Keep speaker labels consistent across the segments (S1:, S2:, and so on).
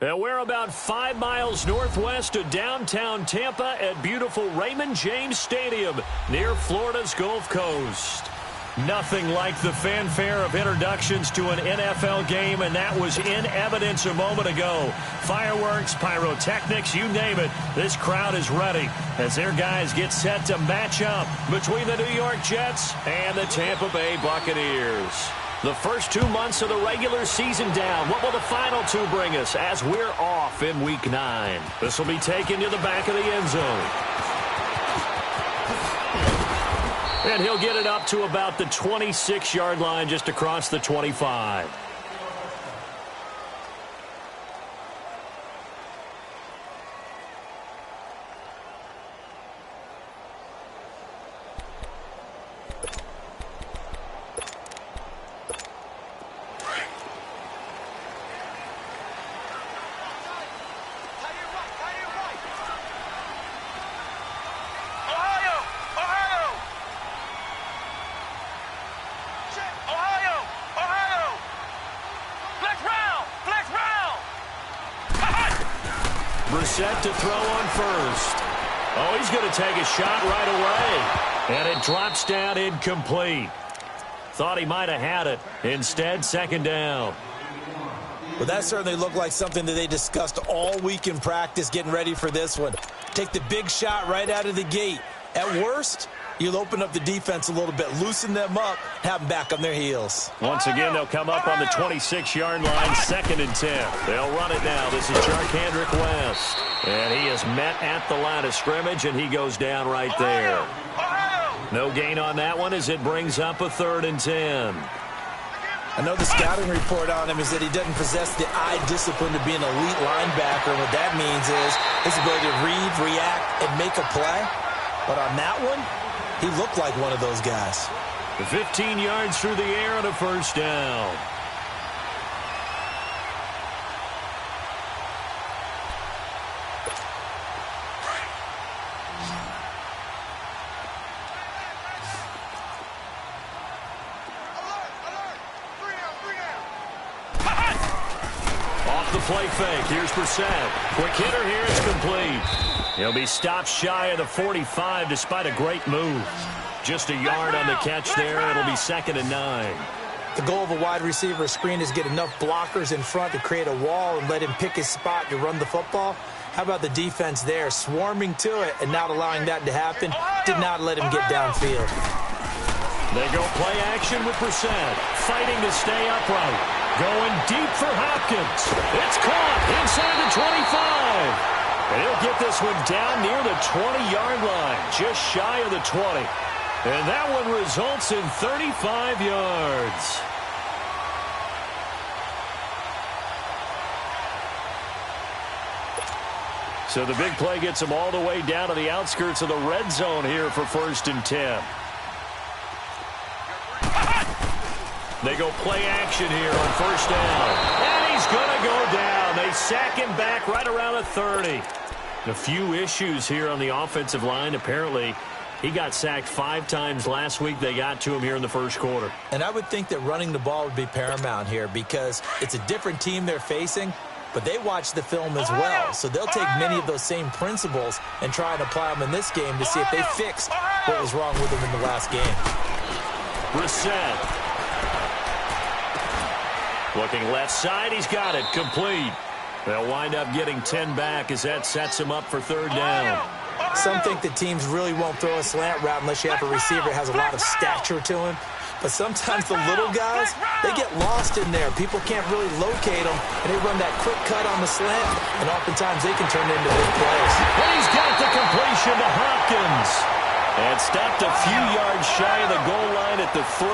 S1: And we're about 5 miles northwest of downtown Tampa at beautiful Raymond James Stadium near Florida's Gulf Coast. Nothing like the fanfare of introductions to an NFL game, and that was in evidence a moment ago. Fireworks, pyrotechnics, you name it. This crowd is ready as their guys get set to match up between the New York Jets and the Tampa Bay Buccaneers. The first 2 months of the regular season down. What will the final 2 bring us as we're off in Week 9? This will be taken to the back of the end zone. And he'll get it up to about the 26-yard line just across the 25. Set to throw on first. Oh, he's going to take a shot right away. And it drops down incomplete. Thought he might have had it. Instead, second down.
S2: Well, that certainly looked like something that they discussed all week in practice getting ready for this one. Take the big shot right out of the gate. At worst, you'll open up the defense a little bit, loosen them up, have them back on their heels.
S1: Once again, they'll come up on the 26-yard line, 2nd and 10. They'll run it now. This is Charkandrick West. And he is met at the line of scrimmage, and he goes down right there. No gain on that one as it brings up a 3rd and 10.
S2: I know the scouting report on him is that he doesn't possess the eye discipline to be an elite linebacker. And what that means is his ability to read, react, and make a play. But on that one, he looked like one of those guys.
S1: 15 yards through the air and a first down. Off the play fake. Here's Brissett. Quick hitter here. It's complete. He'll be stopped shy of the 45 despite a great move. Just a yard on the catch there. It'll be 2nd and 9.
S2: The goal of a wide receiver screen is get enough blockers in front to create a wall and let him pick his spot to run the football. How about the defense there, swarming to it and not allowing that to happen? Did not let him get downfield.
S1: They go play action with Brissett, fighting to stay upright. Going deep for Hopkins. It's caught inside the 25. And he'll get this one down near the 20-yard line, just shy of the 20. And that one results in 35 yards. So the big play gets them all the way down to the outskirts of the red zone here for 1st and 10. They go play action here on 1st down. And he's going to go down. They sack him back right around the 30. A few issues here on the offensive line. Apparently, he got sacked 5 times last week. They got to him here in the first quarter.
S2: And I would think that running the ball would be paramount here because it's a different team they're facing, but they watch the film as well. So they'll take many of those same principles and try and apply them in this game to see if they fixed what was wrong with them in the last game.
S1: Brissett. Looking left side. He's got it. Complete. They'll wind up getting 10 back as that sets him up for 3rd down.
S2: Some think that teams really won't throw a slant route unless you have a receiver that has a lot of stature to him. But sometimes the little guys, they get lost in there. People can't really locate them, and they run that quick cut on the slant, and oftentimes they can turn it into big plays.
S1: And he's got the completion to Hopkins. And stopped a few yards shy of the goal line at the 3.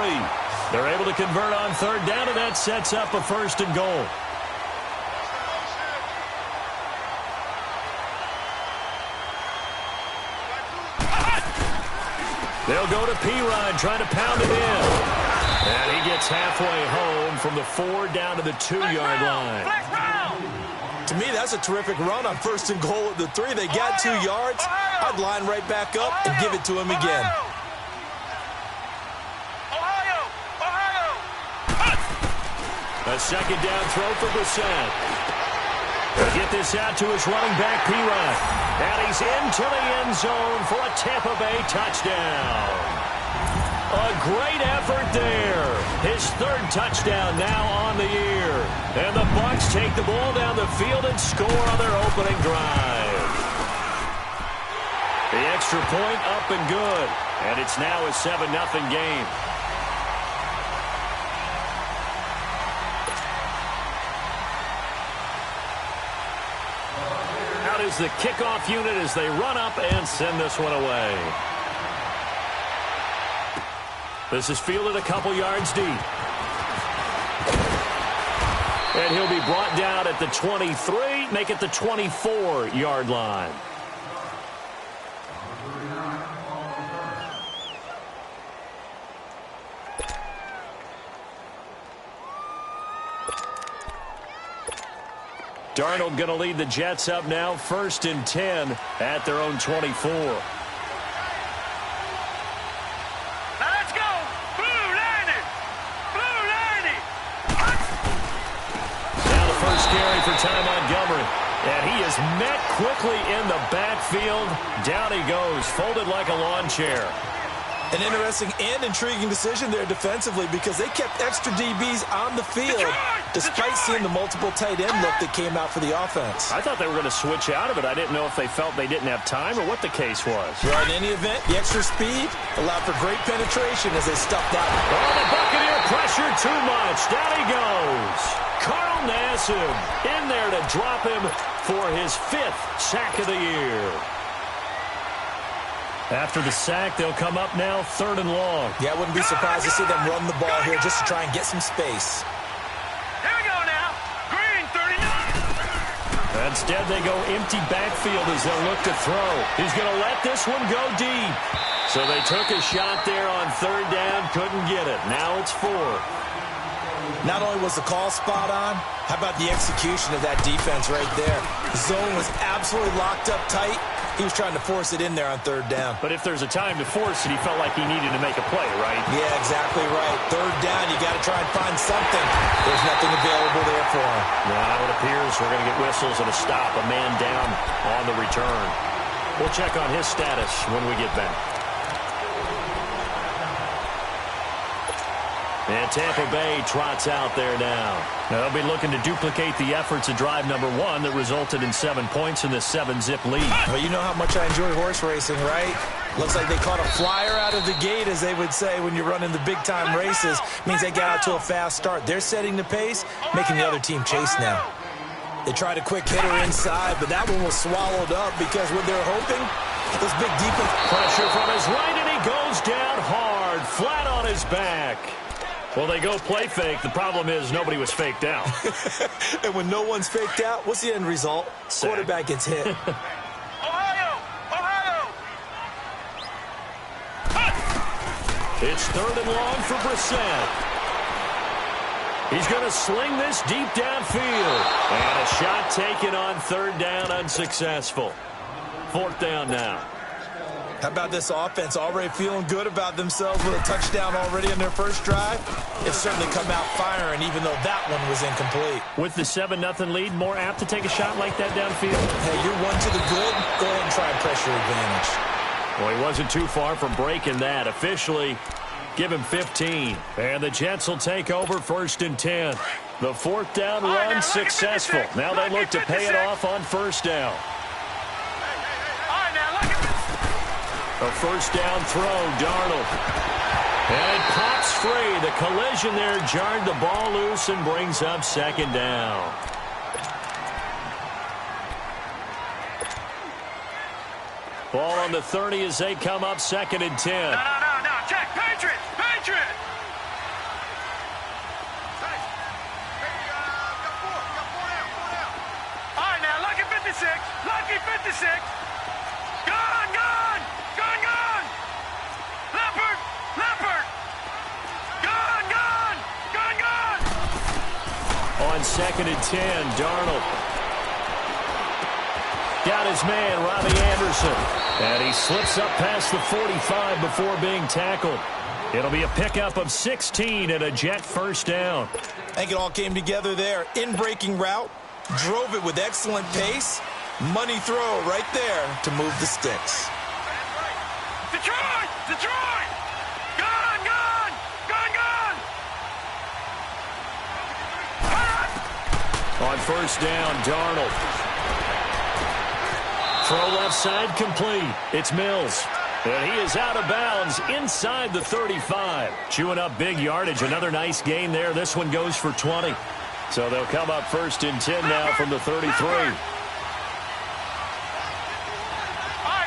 S1: They're able to convert on 3rd down, and that sets up a 1st and goal. They'll go to Perine, trying to pound it in. And he gets halfway home from the 4 down to the 2-yard line.
S2: To me, that's a terrific run on 1st and goal at the 3. They got 2 yards. I'd line right back up and give it to him again.
S1: A 2nd down throw for Brissett. Get this out to his running back, P-Rod. And he's into the end zone for a Tampa Bay touchdown. A great effort there. His third touchdown now on the year. And the Bucs take the ball down the field and score on their opening drive. The extra point up and good. And it's now a 7-0 game. Out is the kickoff unit as they run up and send this one away. This is fielded a couple yards deep. And he'll be brought down at the 23, make it the 24-yard line. Darnold going to lead the Jets up now, 1st and 10 at their own 24. For Ty Montgomery. And he is met quickly in the backfield. Down he goes, folded like a lawn chair.
S2: An interesting and intriguing decision there defensively because they kept extra DBs on the field despite seeing the multiple tight end look that came out for the offense.
S1: I thought they were going to switch out of it. I didn't know if they felt they didn't have time or what the case was.
S2: Well, in any event, the extra speed allowed for great penetration as they stuffed out.
S1: Oh, the Buccaneer pressure too much. Down he goes. Carl Nassib in there to drop him for his 5th sack of the year. After the sack, they'll come up now 3rd and long.
S2: Yeah, I wouldn't be surprised to see them run the ball here just to try and get some space.
S3: Here we go now. Green, 39.
S1: Instead, they go empty backfield as they'll look to throw. He's going to let this one go deep. So they took a shot there on 3rd down, couldn't get it. Now it's 4.
S2: Not only was the call spot on, how about the execution of that defense right there? The zone was absolutely locked up tight. He was trying to force it in there on 3rd down.
S1: But if there's a time to force it, he felt like he needed to make a play, right?
S2: Yeah, exactly right. 3rd down, you got to try and find something. There's nothing available there for him.
S1: Now it appears we're going to get whistles and a stop, a man down on the return. We'll check on his status when we get back. And Tampa Bay trots out there now. They'll be looking to duplicate the efforts of drive number 1 that resulted in 7 points in this 7-zip lead.
S2: Well, you know how much I enjoy horse racing, right? Looks like they caught a flyer out of the gate, as they would say when you're running the big-time races. Means they got out to a fast start. They're setting the pace, making the other team chase now. They tried a quick hitter inside, but that one was swallowed up because what they're hoping, this big defense.
S1: Pressure from his right, and he goes down hard, flat on his back. Well, they go play fake. The problem is nobody was faked out.
S2: And when no one's faked out, what's the end result?
S1: Sack.
S2: Quarterback gets hit.
S3: Ohio! Ohio!
S1: It's 3rd and long for Brissett. He's going to sling this deep downfield. And a shot taken on 3rd down, unsuccessful. 4th down now.
S2: How about this offense already feeling good about themselves with a touchdown already in their first drive? It's certainly come out firing, even though that one was incomplete.
S1: With the 7-0 lead, more apt to take a shot like that downfield?
S2: Hey, you're one to the good. Go ahead and try and pressure advantage.
S1: Well, he wasn't too far from breaking that. Officially, give him 15. And the Jets will take over 1st and 10. The 4th down run successful. Now they look to pay it off on 1st down. A 1st down throw, Darnold. And it pops free. The collision there jarred the ball loose and brings up 2nd down. Ball on the 30 as they come up 2nd and 10.
S3: No. Check. Patriot. All right, now, lucky 56. Lucky 56. Gone. Leopard. Gone.
S1: On 2nd and 10, Darnold. Got his man, Robbie Anderson. And he slips up past the 45 before being tackled. It'll be a pickup of 16 and a Jet 1st down.
S2: I think it all came together there. In-breaking route, Drove it with excellent pace. Money throw right there to move the sticks.
S3: Detroit! Detroit! Gone! Gone! Gone! Gone!
S1: On first down, Darnold. Throw left side complete. It's Mills. And he is out of bounds inside the 35. Chewing up big yardage. Another nice gain there. This one goes for 20. So they'll come up first and 10 now from the 33.
S3: All right,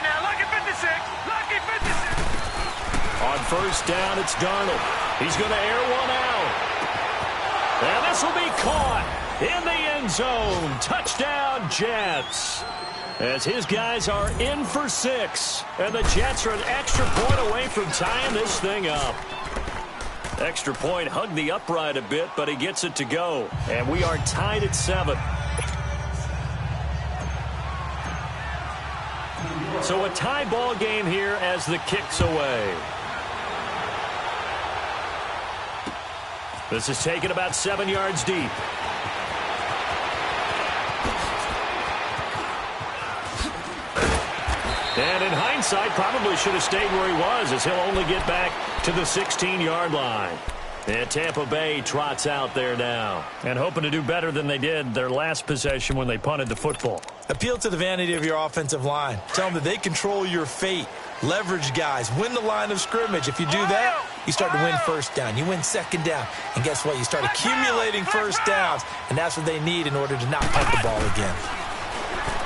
S3: now, lucky 56. Lucky 56.
S1: On first down, it's Darnold. He's going to air one out. And this will be caught in the end zone. Touchdown, Jets. As his guys are in for 6. And the Jets are an extra point away from tying this thing up. Extra point hugged the upright a bit, but he gets it to go. And we are tied at 7. So a tie ball game here as the kick's away. This is taken about 7 yards deep. And in hindsight, probably should have stayed where he was, as he'll only get back to the 16-yard line. And Tampa Bay trots out there now, and hoping to do better than they did their last possession when they punted the football.
S2: Appeal to the vanity of your offensive line. Tell them that they control your fate. Leverage guys. Win the line of scrimmage. If you do that, you start to win first down. You win second down. And guess what? You start accumulating first downs, and that's what they need in order to not punt the ball again.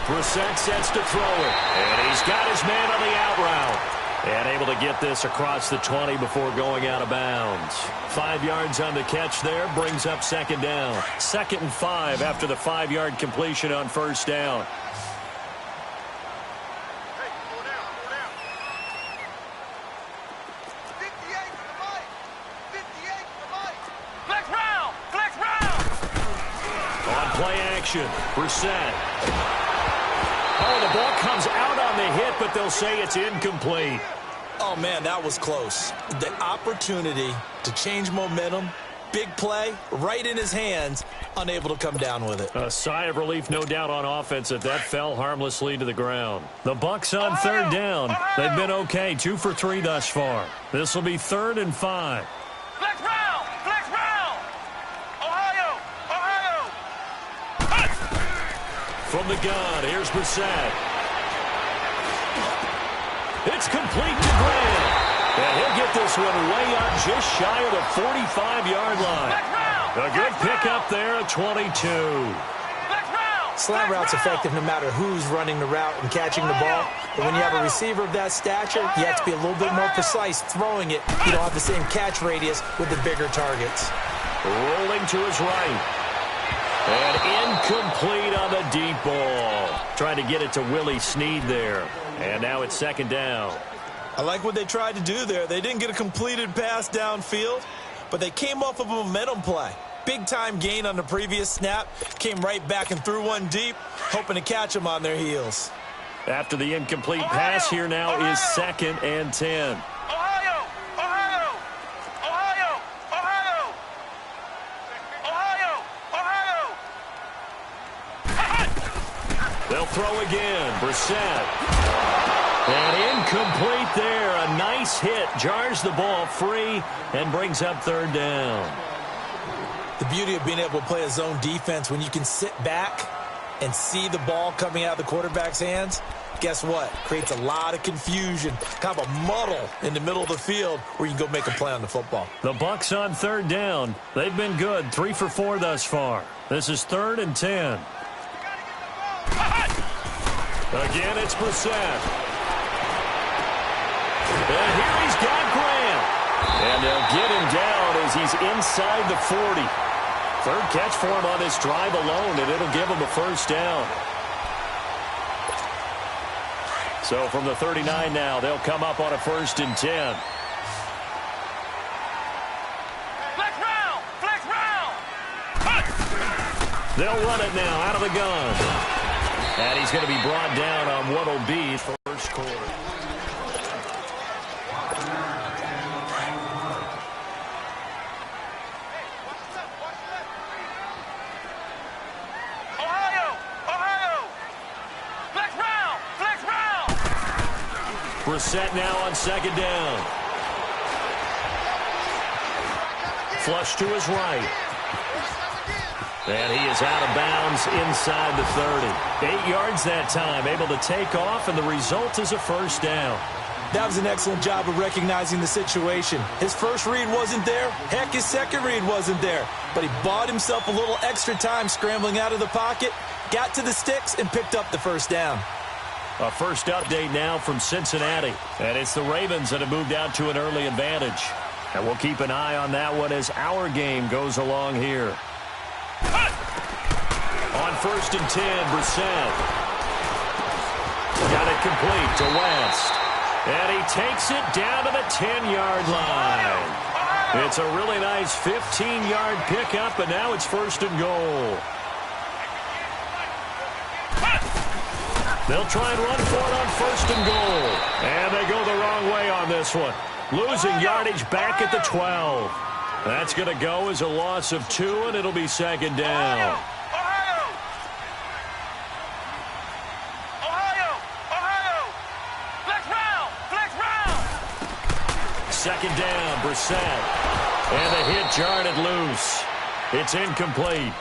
S1: Brissett sets to throw it, and he's got his man on the out route. And able to get this across the 20 before going out of bounds. 5 yards on the catch there, brings up second down. 2nd and 5 after the 5-yard completion on first down.
S3: Flex round! Flex round!
S1: On play action, Brissett. Oh, the ball comes out on the hit, but they'll say it's incomplete.
S2: Oh, man, that was close. The opportunity to change momentum, big play, right in his hands, unable to come down with it.
S1: A sigh of relief, no doubt, on offense that fell harmlessly to the ground. The Bucs on third down. They've been okay, 2 for 3 thus far. This will be 3rd and 5.
S3: Flex round! Flex round! Ohio! Ohio!
S1: From the gun, here's Brissett. It's complete to Graham. And he'll get this one way up just shy of the 45-yard line. A good pickup there at 22.
S2: Slant route's effective no matter who's running the route and catching the ball. But when you have a receiver of that stature, you have to be a little bit more precise throwing it. You don't have the same catch radius with the bigger targets.
S1: Rolling to his right. And incomplete on the deep ball. Trying to get it to Willie Snead there. And now it's 2nd down.
S2: I like what they tried to do there. They didn't get a completed pass downfield, but they came off of a momentum play. Big-time gain on the previous snap. Came right back and threw one deep, hoping to catch them on their heels.
S1: After the incomplete pass, here now is 2nd and 10.
S3: Ohio! Ohio! Ohio! Ohio! Ohio! Ohio!
S1: They'll throw again. Brissett. And incomplete there. A nice hit. Jars the ball free and brings up 3rd down.
S2: The beauty of being able to play a zone defense when you can sit back and see the ball coming out of the quarterback's hands, guess what? Creates a lot of confusion, kind of a muddle in the middle of the field where you can go make a play on the football.
S1: The Bucs on 3rd down. They've been good. 3 for 4 thus far. This is 3rd and 10. Again, it's Brissett. And here he's got Graham. And they'll get him down as he's inside the 40. 3rd catch for him on this drive alone, and it'll give him a 1st down. So from the 39 now, they'll come up on a 1st and 10.
S3: Flex round! Flex round!
S1: They'll run it now out of the gun. And he's going to be brought down on what will be first quarter.
S3: Ohio!
S1: Brissett now on second down. Flush to his right. And he is out of bounds inside the 30. 8 yards that time, able to take off, and the result is a first down.
S2: That was an excellent job of recognizing the situation. His first read wasn't there. Heck, his second read wasn't there. But he bought himself a little extra time scrambling out of the pocket, got to the sticks, and picked up the first down.
S1: A first update now from Cincinnati. And it's the Ravens that have moved out to an early advantage. And we'll keep an eye on that one as our game goes along here. On 1st and 10, Brissett. Got it complete to West. And he takes it down to the 10-yard line. It's a really nice 15-yard pickup, and now it's 1st and goal. They'll try and run for it on 1st and goal. And they go the wrong way on this one. Losing yardage back at the 12. That's going to go as a loss of 2, and it'll be 2nd down. Second down, Brissett. And the hit jarred it loose. It's incomplete.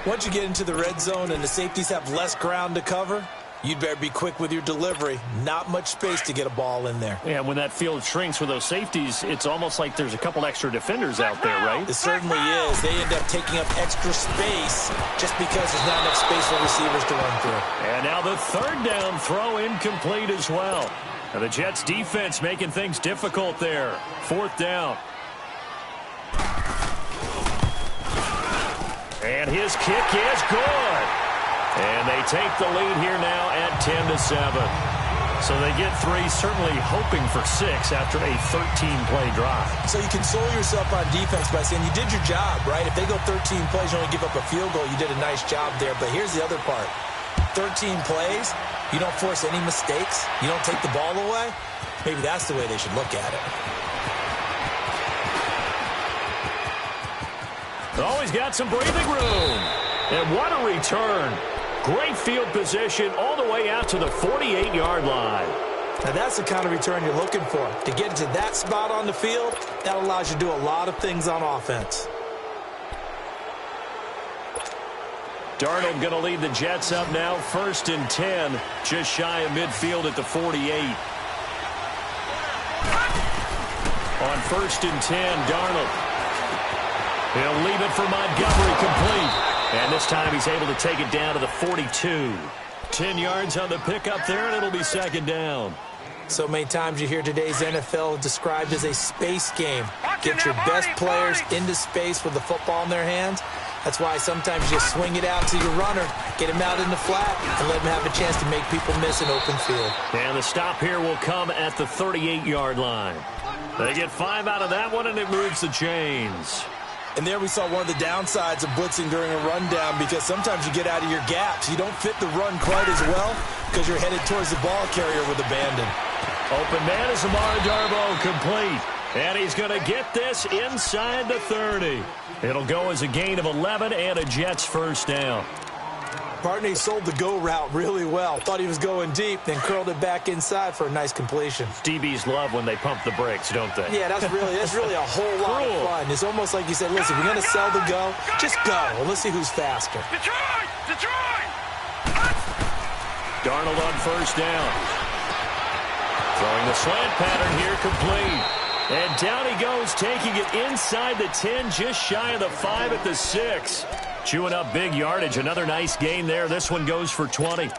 S2: Once you get into the red zone and the safeties have less ground to cover, you'd better be quick with your delivery. Not much space to get a ball in there.
S1: Yeah, when that field shrinks with those safeties, it's almost like there's a couple extra defenders out there, right?
S2: It certainly is. They end up taking up extra space just because there's not enough space for receivers to run through.
S1: And now the 3rd down throw incomplete as well. And the Jets defense making things difficult there. 4th down. And his kick is good. And they take the lead here now at 10-7. So they get 3, certainly hoping for 6 after a 13-play drive.
S2: So you console yourself on defense by saying you did your job, right? If they go 13 plays, you only give up a field goal, you did a nice job there. But here's the other part. 13 plays, you don't force any mistakes, you don't take the ball away. Maybe that's the way they should look at it.
S1: Oh, he's got some breathing room. And what a return. Great field position all the way out to the 48-yard line.
S2: Now that's the kind of return you're looking for. To get to that spot on the field, that allows you to do a lot of things on offense.
S1: Darnold going to lead the Jets up now, 1st and 10, just shy of midfield at the 48. On 1st and 10, Darnold. He'll leave it for Montgomery, complete. And this time he's able to take it down to the 42. 10 yards on the pickup there, and it'll be 2nd down.
S2: So many times you hear today's NFL described as a space game. Get your best players into space with the football in their hands. That's why sometimes you swing it out to your runner, get him out in the flat, and let him have a chance to make people miss an open field.
S1: And the stop here will come at the 38-yard line. They get 5 out of that one, and it moves the chains.
S2: And there we saw one of the downsides of blitzing during a rundown, because sometimes you get out of your gaps. You don't fit the run quite as well because you're headed towards the ball carrier with abandon.
S1: Open man is Amara Darboh, complete. And he's going to get this inside the 30. It'll go as a gain of 11 and a Jets 1st down.
S2: Partney sold the go route really well. Thought he was going deep, then curled it back inside for a nice completion.
S1: DBs love when they pump the brakes, don't they?
S2: Yeah, that's really a whole lot of fun. It's almost like you said, listen, we're going to sell the go. Just go, and let's see who's faster.
S3: Detroit!
S1: Darnold on 1st down. Throwing the slant pattern here, complete. And down he goes, taking it inside the 10, just shy of the 5 at the 6. Chewing up big yardage. Another nice gain there. This one goes for 20.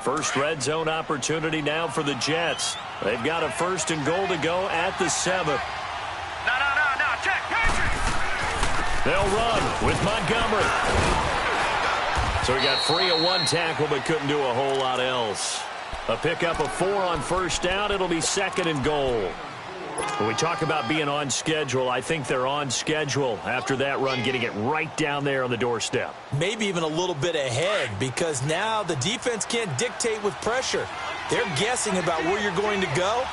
S1: First red zone opportunity now for the Jets. They've got a 1st and goal to go at the 7.
S3: No. Check, Patrick.
S1: They'll run with Montgomery. So he got free of 1 tackle, but couldn't do a whole lot else. A pickup of 4 on 1st down. It'll be 2nd and goal. When we talk about being on schedule, I think they're on schedule after that run, getting it right down there on the doorstep.
S2: Maybe even a little bit ahead, because now the defense can't dictate with pressure. They're guessing about where you're going to go,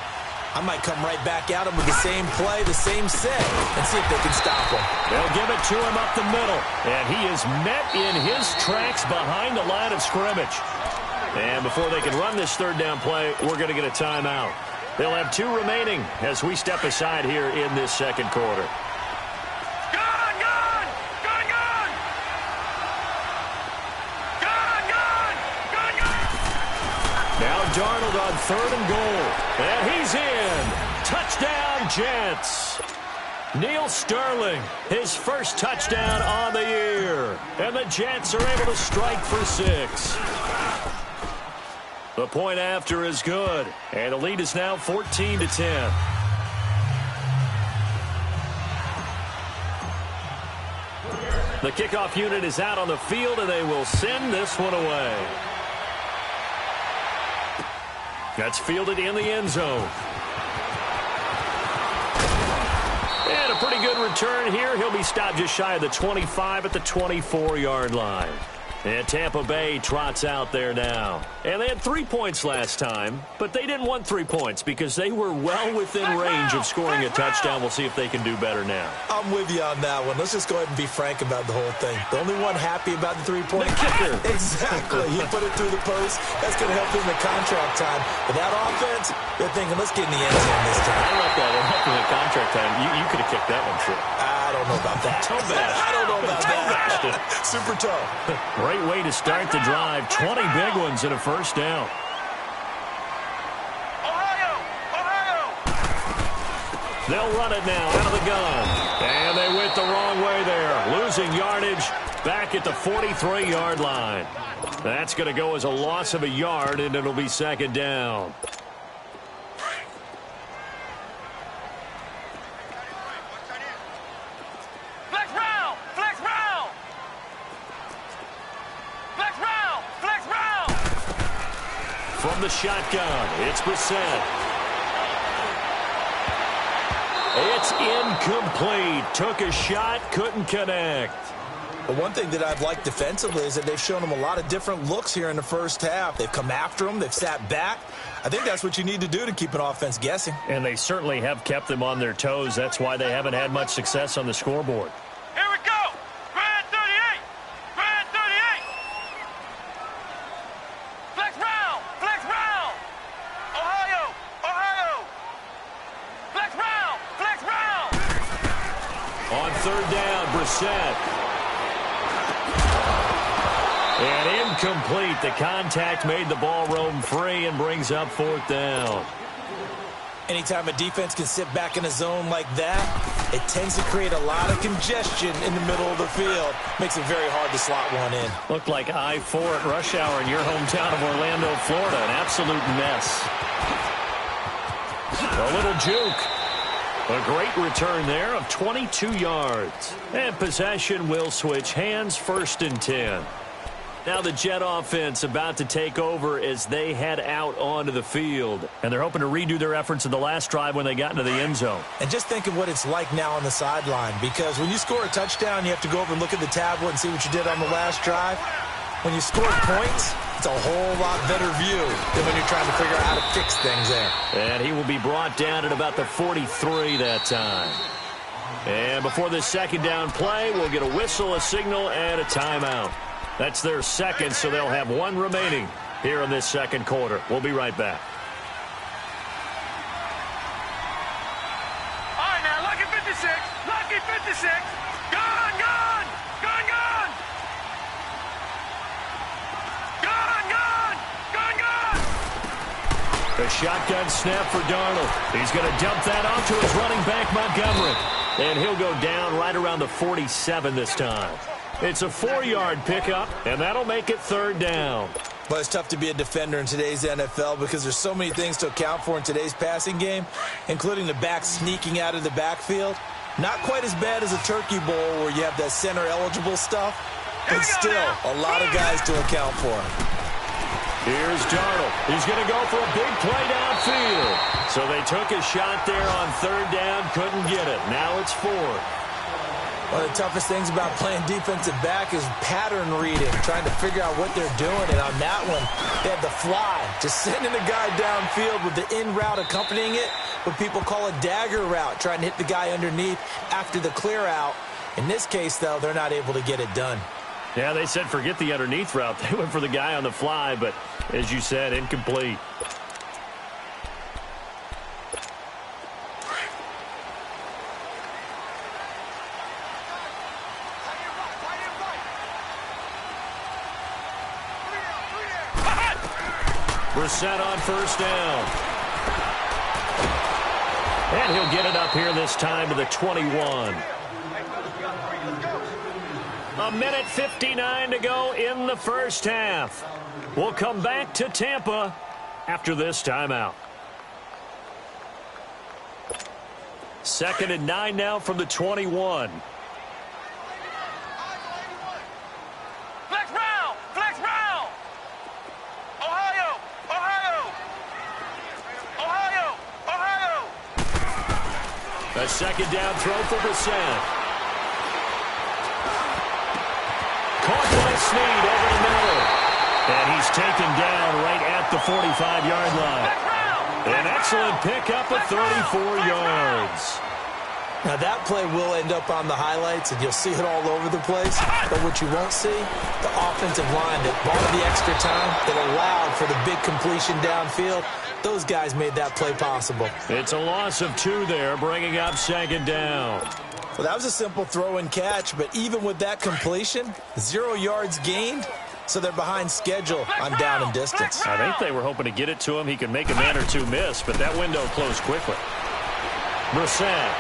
S2: I might come right back at him with the same play, the same set, and see if they can stop him.
S1: They'll give it to him up the middle, and he is met in his tracks behind the line of scrimmage. And before they can run this third down play, we're going to get a timeout. They'll have 2 remaining as we step aside here in this second quarter. Now Darnold on 3rd and goal. And he's in. Touchdown, Jets. Neil Sterling, his first touchdown on the year. And the Jets are able to strike for 6. The point after is good. And the lead is now 14-10. The kickoff unit is out on the field, and they will send this one away. That's fielded in the end zone. And a pretty good return here. He'll be stopped just shy of the 25 at the 24-yard line. And Tampa Bay trots out there now. And they had 3 points last time, but they didn't want 3 points because they were well within range of scoring a touchdown. We'll see if they can do better now.
S2: I'm with you on that one. Let's just go ahead and be frank about the whole thing. The only one happy about the 3-point
S1: kicker.
S2: Exactly. He put it through the post. That's going to help him in the contract time. But that offense, they're thinking, let's get in the end zone this time.
S1: I like that. It helped in the contract time. You could have kicked that one through.
S2: I don't know about that.
S1: Toe bash.
S2: I don't know about that.
S1: It.
S2: Super toe.
S1: Great way to start the drive. 20 big ones and a first down. They'll run it now out of the gun. And they went the wrong way there. Losing yardage back at the 43-yard line. That's going to go as a loss of a yard, and it'll be 2nd down.
S3: Flex round! Flex round! Flex round! Flex round!
S1: From the shotgun, it's Brissett. It's incomplete. Took a shot, couldn't connect.
S2: But one thing that I've liked defensively is that they've shown him a lot of different looks here in the first half. They've come after him. They've sat back. I think that's what you need to do to keep an offense guessing.
S1: And they certainly have kept them on their toes. That's why they haven't had much success on the scoreboard.
S3: Here we go! Grand 38! Grand 38! Flex round! Flex round! Ohio! Ohio! Flex round! Flex round!
S1: On 3rd down, Brissett. And incomplete. The contact made the ball roam free and brings up 4th down.
S2: Anytime a defense can sit back in a zone like that, it tends to create a lot of congestion in the middle of the field. Makes it very hard to slot one in.
S1: Looked like I-4 at rush hour in your hometown of Orlando, Florida. An absolute mess. A little juke. A great return there of 22 yards. And possession will switch hands, 1st and 10. Now the Jet offense about to take over as they head out onto the field. And they're hoping to redo their efforts in the last drive when they got into the end zone.
S2: And just think of what it's like now on the sideline. Because when you score a touchdown, you have to go over and look at the tablet and see what you did on the last drive. When you score points, it's a whole lot better view than when you're trying to figure out how to fix things there.
S1: And he will be brought down at about the 43 that time. And before this 2nd down play, we'll get a whistle, a signal, and a timeout. That's their 2nd, so they'll have 1 remaining here in this 2nd quarter. We'll be right back.
S3: All right, now, lucky 56. Lucky 56. Gun, gun! Gun, gun! Gun, gun! Gun, gun!
S1: A shotgun snap for Darnold. He's going to dump that off to his running back, Montgomery. And he'll go down right around the 47 this time. It's a 4-yard pickup, and that'll make it 3rd down.
S2: But it's tough to be a defender in today's NFL because there's so many things to account for in today's passing game, including the back sneaking out of the backfield. Not quite as bad as a Turkey Bowl where you have that center-eligible stuff, but still a lot of guys to account for.
S1: Here's Darnold. He's going to go for a big play downfield. So they took a shot there on 3rd down, couldn't get it. Now it's 4th.
S2: One of the toughest things about playing defensive back is pattern reading, trying to figure out what they're doing. And on that one, they had the fly, just sending the guy downfield with the in route accompanying it, what people call a dagger route, trying to hit the guy underneath after the clear out. In this case, though, they're not able to get it done.
S1: Yeah, they said forget the underneath route. They went for the guy on the fly, but as you said, incomplete. Set on first down. And he'll get it up here this time to the 21. A minute 59 to go in the first half. We'll come back to Tampa after this timeout. 2nd and 9 now from the 21. A second down throw for Brissett. Caught by Snead over the middle. And he's taken down right at the 45-yard line. An excellent pickup of 34 yards.
S2: Now that play will end up on the highlights, and you'll see it all over the place. But what you won't see, the offensive line that bought the extra time, that allowed for the big completion downfield. Those guys made that play possible.
S1: It's a loss of 2 there, bringing up 2nd down.
S2: Well, that was a simple throw and catch, but even with that completion, 0 yards gained, so they're behind schedule on down and distance.
S1: I think they were hoping to get it to him. He could make a man or two miss, but that window closed quickly. Brissett.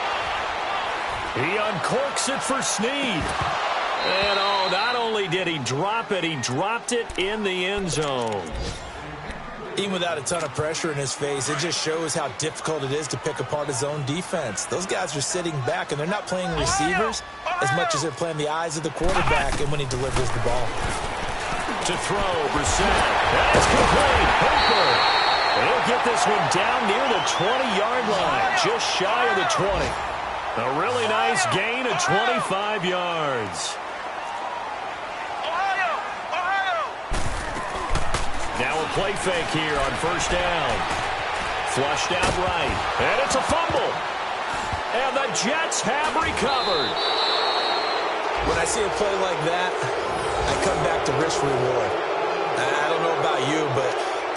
S1: He uncorks it for Snead. And, oh, not only did he drop it, he dropped it in the end zone.
S2: Even without a ton of pressure in his face, it just shows how difficult it is to pick apart his own defense. Those guys are sitting back, and they're not playing receivers as much as they're playing the eyes of the quarterback and when he delivers the ball.
S1: To throw, Brissett. That's complete. Hooper. He'll get this one down near the 20-yard line, just shy of the 20. A really nice gain of 25 yards. Now a play fake here on first down. Flushed out right. And it's a fumble. And the Jets have recovered.
S2: When I see a play like that, I come back to risk reward. I don't know about you, but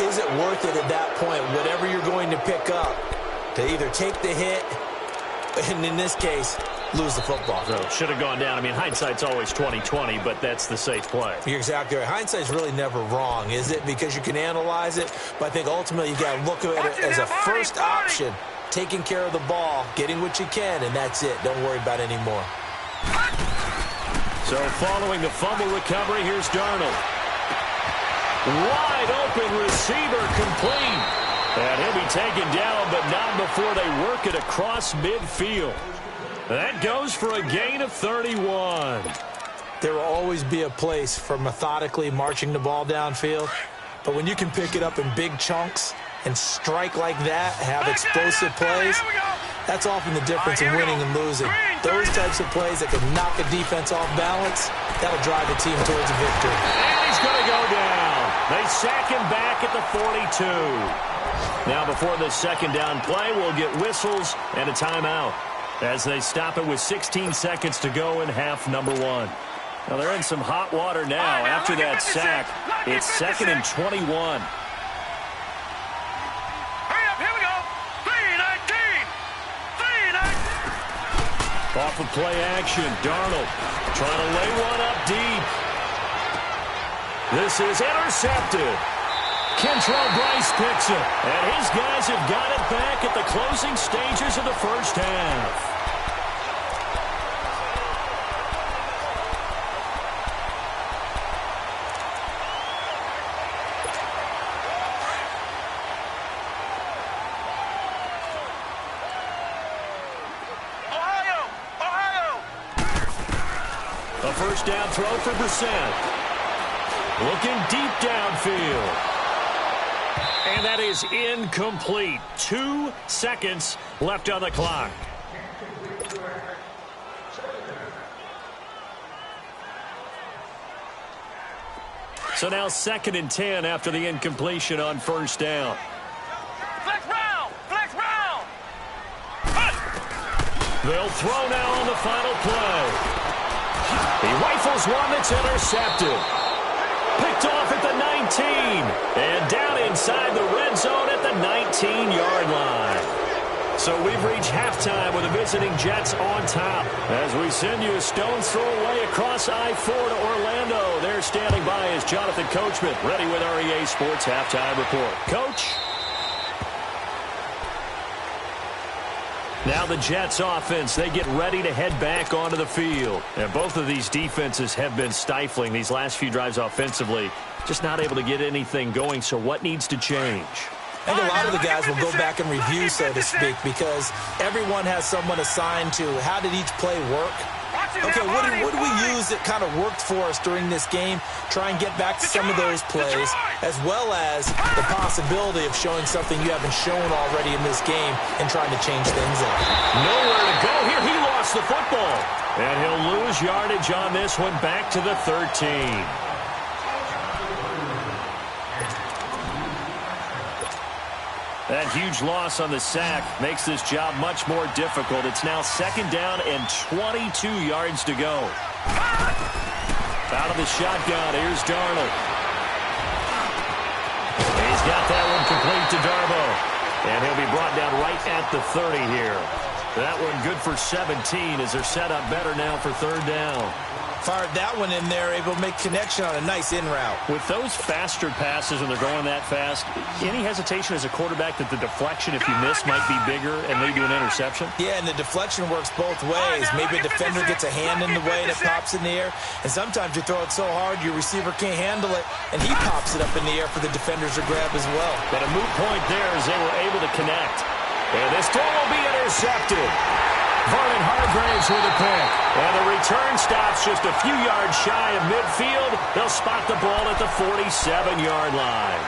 S2: is it worth it at that point, whatever you're going to pick up, to either take the hit, and in this case, lose the football?
S1: So should have gone down. I mean, hindsight's always 20/20, but that's the safe play.
S2: You're exactly right. Hindsight's really never wrong, is it? Because you can analyze it, but I think ultimately you got to look at it as a first option, taking care of the ball, getting what you can, and that's it. Don't worry about it anymore.
S1: So following the fumble recovery, here's Darnold. Wide open receiver, complete. And he'll be taken down, but not before they work it across midfield. That goes for a gain of 31.
S2: There will always be a place for methodically marching the ball downfield, but when you can pick it up in big chunks and strike like that, have explosive plays, that's often the difference in winning and losing. Those types of plays that can knock a defense off balance, that'll drive the team towards a victory.
S1: And he's going to go down. They sack him back at the 42. Now before the second down play, we'll get whistles and a timeout as they stop it with 16 seconds to go in half number 1. Now they're in some hot water now. After that sack, it's 2nd and 21.
S3: Hurry up, here we go. 3-19. 3-19.
S1: Off of play action, Darnold trying to lay one up deep. This is intercepted. Kentrell Bryce picks it, and his guys have got it back at the closing stages of the first half. A first down throw for Brissett. Looking deep downfield. And that is incomplete. 2 seconds left on the clock. So now 2nd and 10 after the incompletion on first down.
S3: Flex round! Flex round!
S1: They'll throw now on the final play. He rifles one that's intercepted. Picked off at the 19. And down inside the red zone at the 19-yard line. So we've reached halftime with the visiting Jets on top. As we send you a stone's throw away across I-4 to Orlando. There standing by is Jonathan Coachman, ready with our EA Sports Halftime Report. Coach? Now the Jets offense, they get ready to head back onto the field. And both of these defenses have been stifling these last few drives offensively. Just not able to get anything going, so what needs to change?
S2: I think a lot of the guys will go back and review, so to speak, because everyone has someone assigned to how did each play work. Okay, what did we use that kind of worked for us during this game? Try and get back to some of those plays, as well as the possibility of showing something you haven't shown already in this game and trying to change things up.
S1: Nowhere to go here. He lost the football. And he'll lose yardage on this one back to the 13. That huge loss on the sack makes this job much more difficult. It's now 2nd down and 22 yards to go. Out of the shotgun, here's Darnold. He's got that one complete to Darbo. And he'll be brought down right at the 30 here. That one good for 17 as they're set up better now for 3rd down.
S2: Fired that one in there, able to make connection on a nice in route.
S1: With those faster passes when they're going that fast, any hesitation as a quarterback that the deflection, if you miss, might be bigger and lead to an interception?
S2: Yeah, and the deflection works both ways. Maybe a defender gets a hand in the way and it pops in the air. And sometimes you throw it so hard your receiver can't handle it, and he pops it up in the air for the defenders to grab as well.
S1: But a moot point there as they were able to connect. And this throw will be intercepted. Vernon Hargraves with a pick. And the return stops just a few yards shy of midfield. They'll spot the ball at the 47-yard line.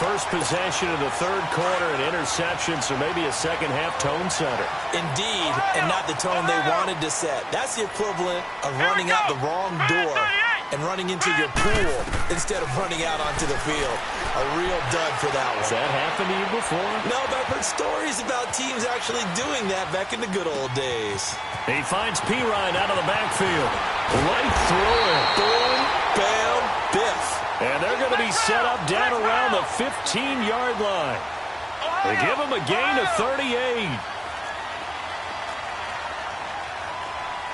S1: First possession of the 3rd quarter, an interception, so maybe a second-half tone setter.
S2: Indeed, and not the tone they wanted to set. That's the equivalent of running out the wrong door and running into your pool instead of running out onto the field. A real dud for that one.
S1: Has that happened to you before?
S2: No, but I've heard stories about teams actually doing that back in the good old days.
S1: He finds Pirine out of the backfield. Right through it.
S2: Boom, bam, biff.
S1: And they're going to be set up down around the 15-yard line. They give him a gain of 38.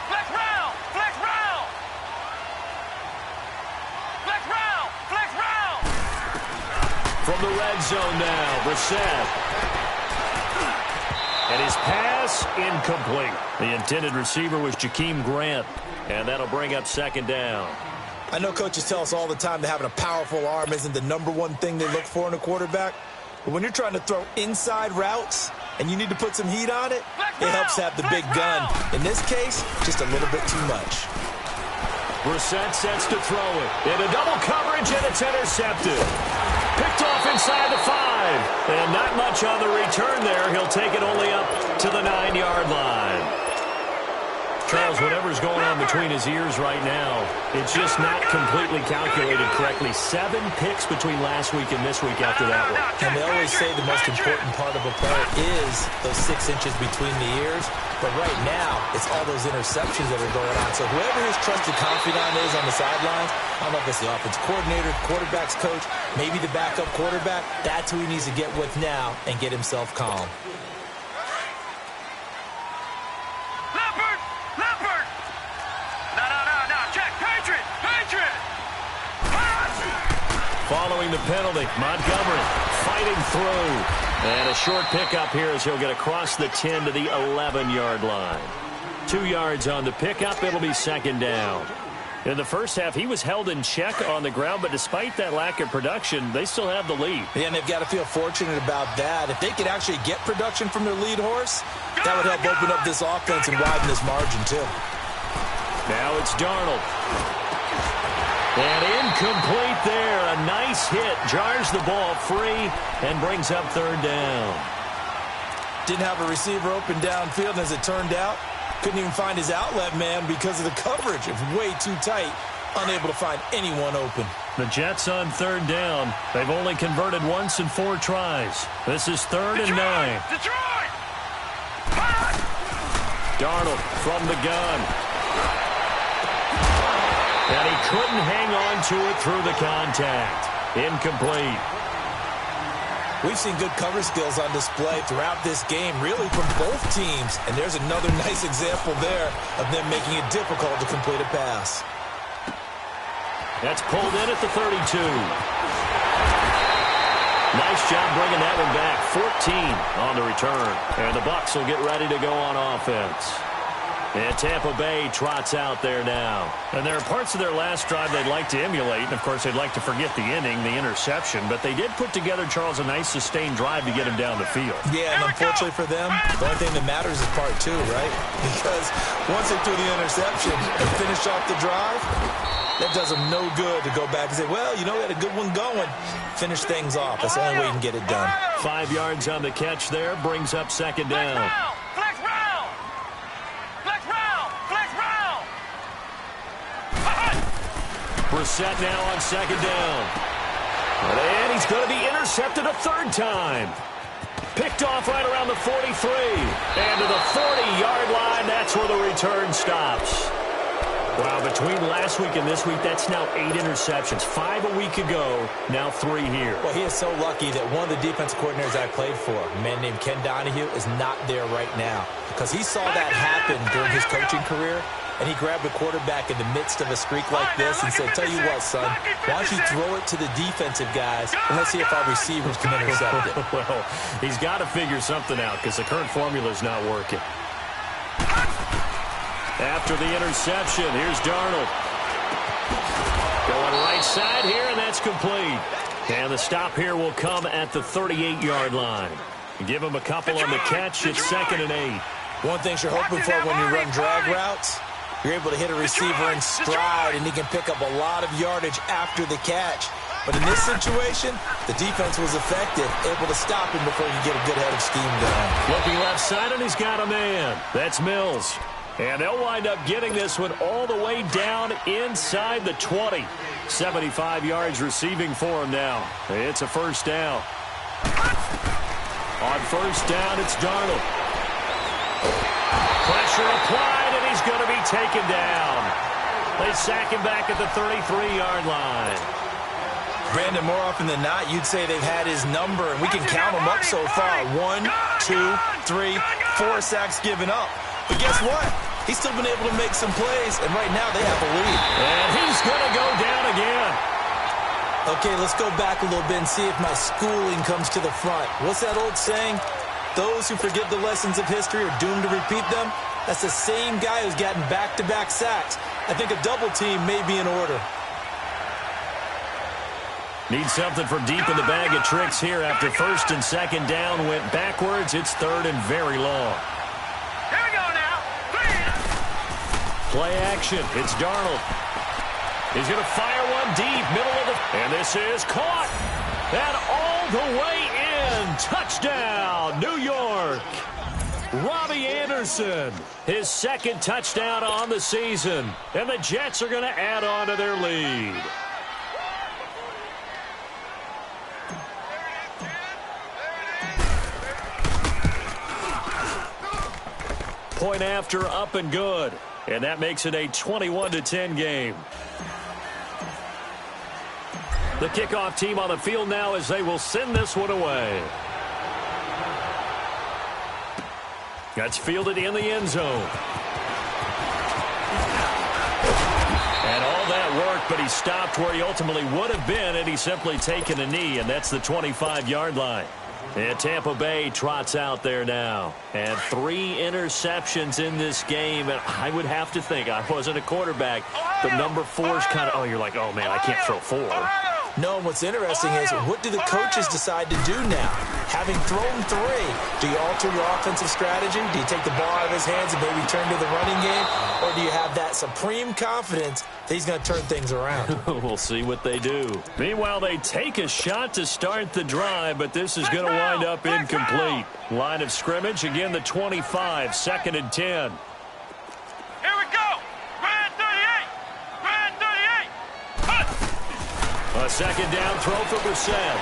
S3: Flex round! Flex round! Flex round! Flex round!
S1: From the red zone now, Brissett. And his pass incomplete. The intended receiver was Jakeem Grant. And that'll bring up 2nd down.
S2: I know coaches tell us all the time that having a powerful arm isn't the #1 thing they look for in a quarterback. But when you're trying to throw inside routes and you need to put some heat on it, it helps have the big gun. In this case, just a little bit too much.
S1: Brissett sets to throw it. Into double coverage, and it's intercepted. Picked off inside the 5. And not much on the return there. He'll take it only up to the 9-yard line. Charles, whatever's going on between his ears right now, it's just not completely calculated correctly. 7 picks between last week and this week after that one.
S2: And they always say the most important part of a player is those 6 inches between the ears. But right now, it's all those interceptions that are going on. So whoever his trusted confidant is on the sidelines, I don't know if it's the offensive coordinator, quarterback's coach, maybe the backup quarterback, that's who he needs to get with now and get himself calm.
S1: Following the penalty, Montgomery fighting through. And a short pickup here as he'll get across the 10 to the 11-yard line. 2 yards on the pickup. It'll be 2nd down. In the first half, he was held in check on the ground, but despite that lack of production, they still have the lead.
S2: Yeah, and they've got to feel fortunate about that. If they could actually get production from their lead horse, that would help open up this offense and widen this margin, too.
S1: Now it's Darnold. And incomplete there. A nice hit. Jars the ball free and brings up 3rd down.
S2: Didn't have a receiver open downfield, and as it turned out, couldn't even find his outlet man because of the coverage. It was way too tight. Unable to find anyone open.
S1: The Jets on third down. They've only converted once in 4 tries. This is 3rd and 9.
S3: Detroit!
S1: Darnold from the gun. And he couldn't hang on to it through the contact. Incomplete.
S2: We've seen good cover skills on display throughout this game, really from both teams. And there's another nice example there of them making it difficult to complete a pass.
S1: That's pulled in at the 32. Nice job bringing that one back. 14 on the return. And the Bucs will get ready to go on offense. And Tampa Bay trots out there now. And there are parts of their last drive they'd like to emulate. And, of course, they'd like to forget the inning, the interception. But they did put together, Charles, a nice sustained drive to get him down the field.
S2: Yeah, and unfortunately for them, the only thing that matters is part 2, right? Because once they threw the interception and finished off the drive, that does them no good to go back and say, well, you know, we had a good one going. Finish things off. That's the only way you can get it done.
S1: 5 yards on the catch there. Brings up 2nd down.
S3: Flex round! Flex round! Flex round!
S1: Brissett now on 2nd down. And he's going to be intercepted a 3rd time. Picked off right around the 43. And to the 40-yard line, that's where the return stops. Wow, between last week and this week, that's now 8 interceptions. 5 a week ago, now 3 here.
S2: Well, he is so lucky that one of the defensive coordinators I played for, a man named Ken Donahue, is not there right now. Because he saw that happen during his coaching career, and he grabbed a quarterback in the midst of a streak like this and said, tell you what, son, why don't you throw it to the defensive guys, and let's see if our receivers can intercept it.
S1: Well, he's got to figure something out because the current formula is not working. After the interception, here's Darnold. Going right side here, and that's complete. And the stop here will come at the 38-yard line. Give him a couple on the catch. It's 2nd and 8.
S2: One thing you're hoping for when you run drag routes, you're able to hit a receiver in stride, and he can pick up a lot of yardage after the catch. But in this situation, the defense was effective, able to stop him before you get a good head of steam going.
S1: Looking left side, and he's got a man. That's Mills. And they'll wind up getting this one all the way down inside the 20. 75 yards receiving for him now. It's a 1st down. On 1st down, it's Darnold. Pressure applied, and he's going to be taken down. They sack him back at the 33-yard line.
S2: Brandon, more often than not, you'd say they've had his number, and we can count them up so far. 1, 2, 3, 4 sacks given up. But guess what? He's still been able to make some plays, and right now they have a lead.
S1: And he's going to go down again.
S2: Okay, let's go back a little bit and see if my schooling comes to the front. What's that old saying? Those who forget the lessons of history are doomed to repeat them. That's the same guy who's gotten back-to-back sacks. I think a double team may be in order.
S1: Need something for deep in the bag of tricks here after 1st and 2nd down went backwards. It's 3rd and very long.
S3: Here we go now.
S1: Play action. It's Darnold. He's going to fire one deep, middle of the... And this is caught. And all the way in. Touchdown, New York. Robbie Anderson, his 2nd touchdown on the season. And the Jets are going to add on to their lead. Point after, up and good. And that makes it a 21-10 game. The kickoff team on the field now as they will send this one away. That's fielded in the end zone. And all that work, but he stopped where he ultimately would have been had he simply taken a knee, and that's the 25-yard line. And Tampa Bay trots out there now. And 3 interceptions in this game. And I would have to think, I wasn't a quarterback, but number 4 is kind of, oh, you're like, oh, man, I can't throw 4.
S2: No, and what's interesting is, what do the coaches decide to do now? Having thrown 3, do you alter your offensive strategy? Do you take the ball out of his hands and maybe turn to the running game? Or do you have that supreme confidence that he's going to turn things around?
S1: We'll see what they do. Meanwhile, they take a shot to start the drive, but this is going to wind up incomplete. Line of scrimmage, again the 25, 2nd and 10.
S3: Here we go. Grand 38. Grand 38.
S1: A second down throw for Brissett.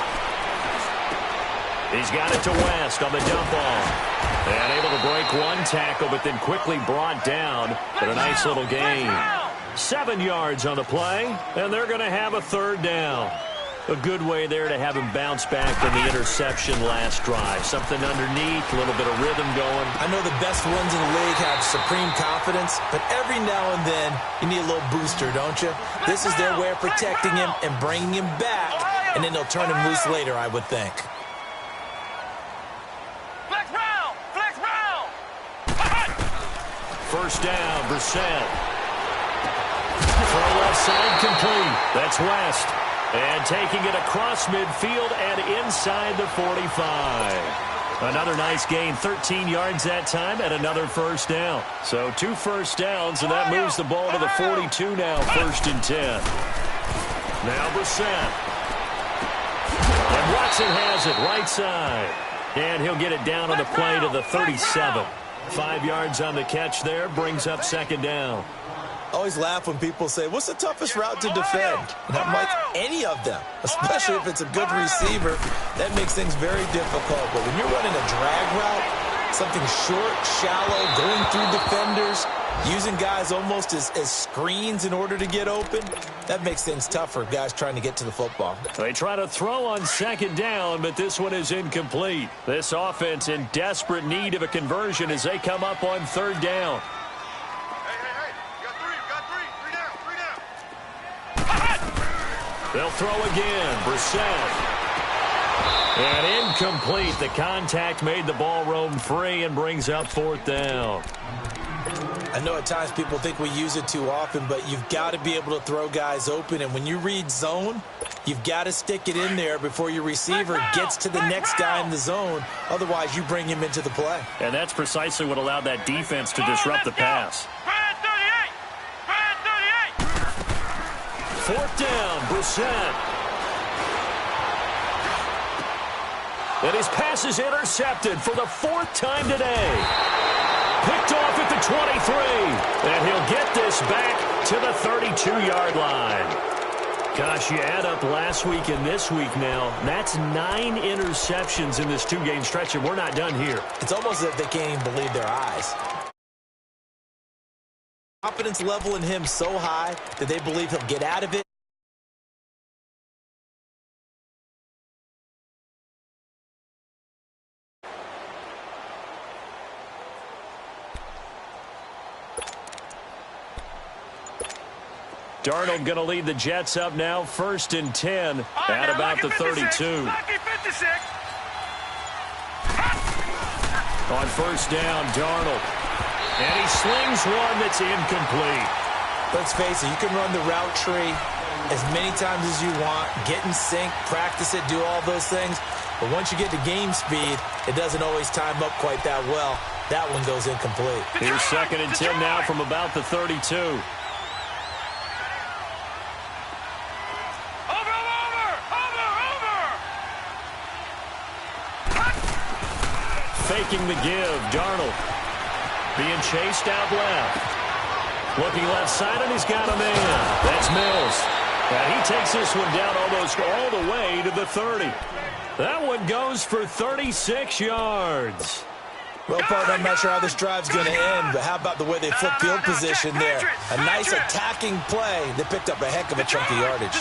S1: He's got it to West on the dump off. And able to break one tackle, but then quickly brought down. But a nice little gain. 7 yards on the play, and they're going to have a third down. A good way there to have him bounce back from the interception last drive. Something underneath, a little bit of rhythm going.
S2: I know the best ones in the league have supreme confidence, but every now and then you need a little booster, don't you? This is their way of protecting him and bringing him back, and then they'll turn him loose later, I would think.
S3: Flex round! Flex round!
S1: First down, Brissett. Throw left side complete. That's West. And taking it across midfield and inside the 45. Another nice gain, 13 yards that time, and another first down. So 2 first downs, and that moves the ball to the 42 now, 1st and 10. Now Brissett. And Watson has it, right side. And he'll get it down on the play to the 37. 5 yards on the catch there, brings up 2nd down.
S2: I always laugh when people say, what's the toughest route to defend? And I'm like, any of them, especially if it's a good receiver. That makes things very difficult. But when you're running a drag route, something short, shallow, going through defenders, using guys almost as screens in order to get open, that makes things tough for guys trying to get to the football.
S1: They try to throw on 2nd down, but this one is incomplete. This offense in desperate need of a conversion as they come up on 3rd down. They'll throw again. Brissett. And incomplete. The contact made the ball roam free and brings up 4th down.
S2: I know at times people think we use it too often, but you've got to be able to throw guys open. And when you read zone, you've got to stick it in there before your receiver gets to the next guy in the zone. Otherwise, you bring him into the play.
S1: And that's precisely what allowed that defense to disrupt the pass. 4th down, Brissett. And his pass is intercepted for the 4th time today. Picked off at the 23. And he'll get this back to the 32-yard line. Gosh, you add up last week and this week now. That's 9 interceptions in this 2-game stretch, and we're not done here.
S2: It's almost as if they can't even believe their eyes. Confidence level in him so high that they believe he'll get out of it.
S1: Darnold going to lead the Jets up now, 1st and 10 at about the 32. On 1st down, Darnold. And he slings one that's incomplete.
S2: Let's face it, you can run the route tree as many times as you want, get in sync, practice it, do all those things. But once you get to game speed, it doesn't always time up quite that well. That one goes incomplete.
S1: Here's 2nd and 10 now from about the 32. Faking the give, Darnold. Being chased out left. Looking left side, and he's got a man. That's Mills. And he takes this one down almost all the way to the 30. That one goes for 36 yards.
S2: Well, partner, I'm not sure how this drive's going to end, but how about the way they flip field position there? A nice attacking play. They picked up a heck of a chunk of yardage.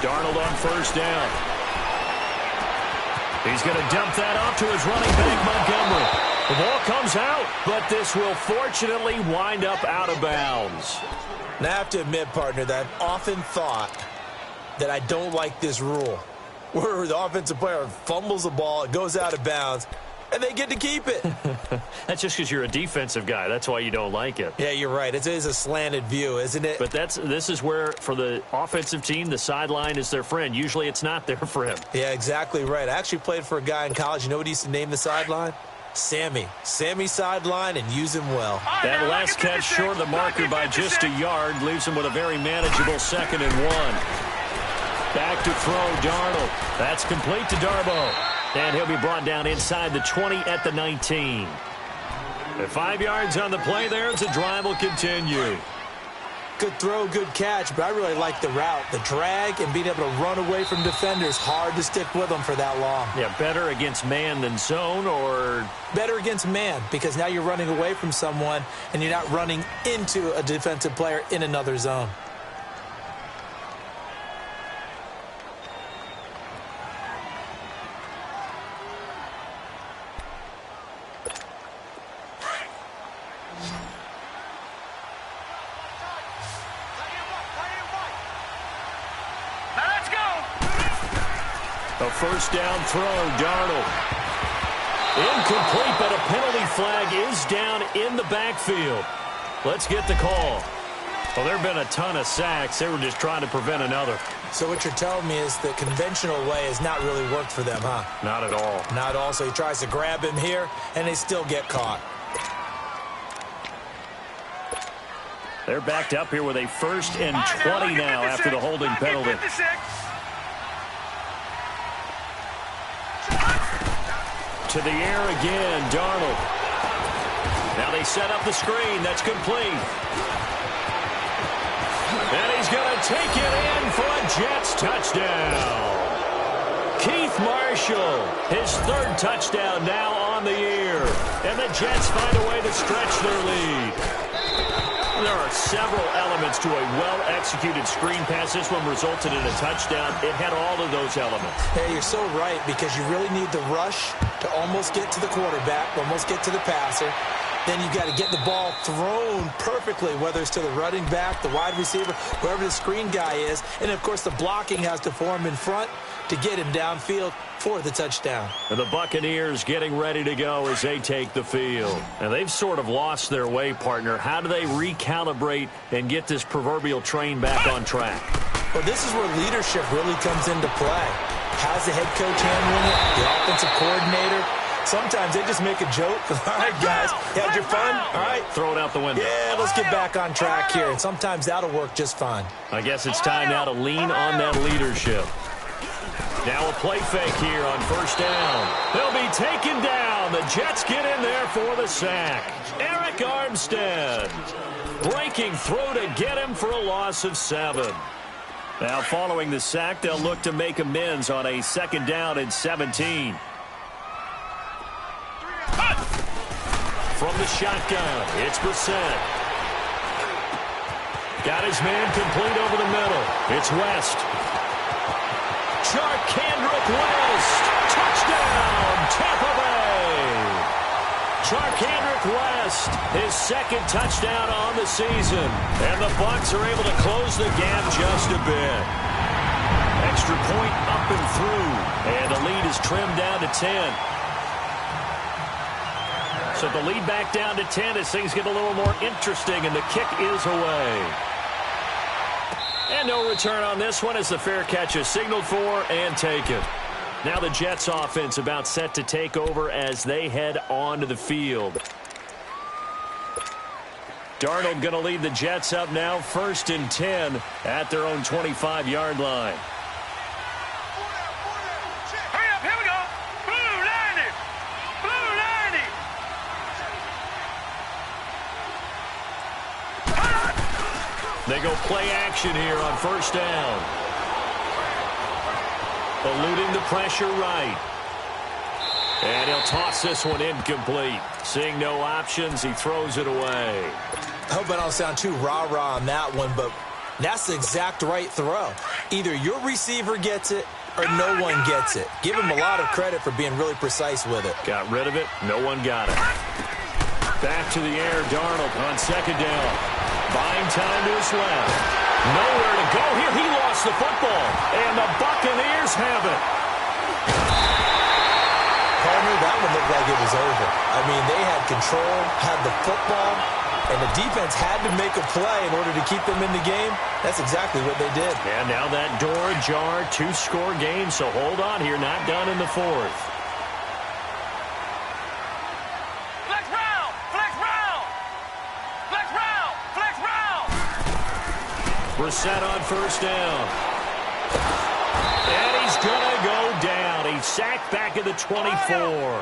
S1: Darnold on 1st down. He's going to dump that off to his running back, Montgomery. The ball comes out, but this will fortunately wind up out of bounds.
S2: Now, I have to admit, partner, that I've often thought that I don't like this rule, where the offensive player fumbles the ball, it goes out of bounds, and they get to keep it.
S1: That's just because you're a defensive guy. That's why you don't like it.
S2: Yeah, you're right. It is a slanted view, isn't it?
S1: But this is where, for the offensive team, the sideline is their friend. Usually it's not their friend.
S2: Yeah, exactly right. I actually played for a guy in college. You know what he used to name the sideline? Sammy. Sammy sideline, and use him well.
S1: That last catch short of the marker by just a yard leaves him with a very manageable 2nd and 1. Back to throw, Darnold. That's complete to Darboh. And he'll be brought down inside the 20 at the 19. 5 yards on the play there as the drive will continue.
S2: Good throw, good catch, but I really like the route. The drag and being able to run away from defenders, hard to stick with them for that long.
S1: Yeah, better against man than zone, or?
S2: Better against man, because now you're running away from someone and you're not running into a defensive player in another zone.
S1: A first down throw, Darnold. Incomplete, but a penalty flag is down in the backfield. Let's get the call. Well, there have been a ton of sacks. They were just trying to prevent another.
S2: So what you're telling me is the conventional way has not really worked for them, huh?
S1: Not at all.
S2: Not at all. So he tries to grab him here, and they still get caught.
S1: They're backed up here with a 1st and 20 now after the holding penalty. To the air again, Darnold. Now they set up the screen. That's complete. And he's going to take it in for a Jets touchdown. Keith Marshall, his 3rd touchdown now on the year. And the Jets find a way to stretch their lead. There are several elements to a well-executed screen pass. This one resulted in a touchdown. It had all of those elements.
S2: Hey, you're so right, because you really need the rush to almost get to the quarterback, almost get to the passer. Then you got to get the ball thrown perfectly, whether it's to the running back, the wide receiver, whoever the screen guy is. And, of course, the blocking has to form in front to get him downfield for the touchdown.
S1: And the Buccaneers getting ready to go as they take the field. And they've sort of lost their way, partner. How do they recalibrate and get this proverbial train back on track?
S2: Well, this is where leadership really comes into play. How's the head coach handling it? The offensive coordinator? Sometimes they just make a joke. All right, guys, you had your fun? All right.
S1: Throw it out the window.
S2: Yeah, let's get back on track here. And sometimes that'll work just fine.
S1: I guess it's time now to lean on that leadership. Now a play fake here on 1st down. They'll be taken down. The Jets get in there for the sack. Eric Armstead breaking through to get him for a loss of 7. Now following the sack, they'll look to make amends on a 2nd down and 17. From the shotgun, it's Brissett. Got his man complete over the middle. It's West. Charkandrick West. Touchdown, Tampa Bay. Charkandrick West, his 2nd touchdown on the season. And the Bucs are able to close the gap just a bit. Extra point up and through. And the lead is trimmed down to 10. So the lead back down to 10 as things get a little more interesting, and the kick is away. And no return on this one as the fair catch is signaled for and taken. Now the Jets offense about set to take over as they head onto the field. Darnold going to lead the Jets up now, 1st and 10 at their own 25-yard line. They go play action here on 1st down. Eluding the pressure right. And he'll toss this one incomplete. Seeing no options, he throws it away.
S2: I hope I don't sound too rah-rah on that one, but that's the exact right throw. Either your receiver gets it or no one gets it. Give him a lot of credit for being really precise with it.
S1: Got rid of it. No one got it. Back to the air, Darnold on 2nd down. Buying time to his left. Nowhere to go here. He lost the football. And the Buccaneers have it.
S2: Partner, that one looked like it was over. I mean, they had control, had the football, and the defense had to make a play in order to keep them in the game. That's exactly what they did.
S1: And now that door ajar, 2-score game. So hold on here. Not done in the 4th. Brissett on 1st down. And he's going to go down. He's sacked back at the 24.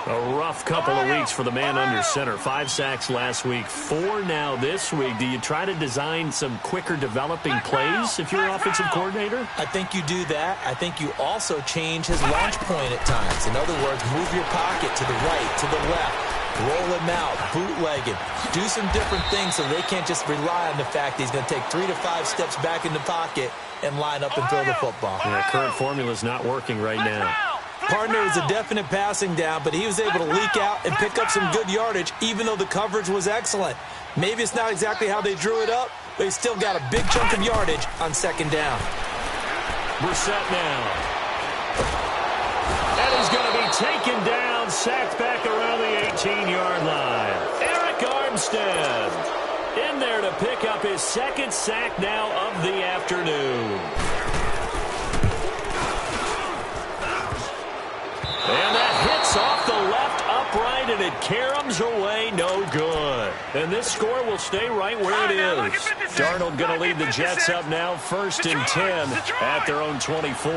S1: A rough couple of weeks for the man under center. 5 sacks last week, 4 now this week. Do you try to design some quicker developing plays if you're an offensive coordinator?
S2: I think you do that. I think you also change his launch point at times. In other words, move your pocket to the right, to the left. Roll him out, bootleg him. Do some different things so they can't just rely on the fact that he's going to take 3 to 5 steps back in the pocket and line up and throw the football.
S1: Yeah, current formula is not working right now.
S2: Partner was a definite passing down, but he was able to leak out and pick up some good yardage, even though the coverage was excellent. Maybe it's not exactly how they drew it up, but he still got a big chunk of yardage on second down.
S1: We're set now. And he's going to be taken down, sacked back around the 18-yard line. Eric Armstead in there to pick up his second sack now of the afternoon. And that hits off the left upright, and it caroms away, no good. And this score will stay right where it is. Darnold going to lead the Jets up now, 1st and 10 at their own 24.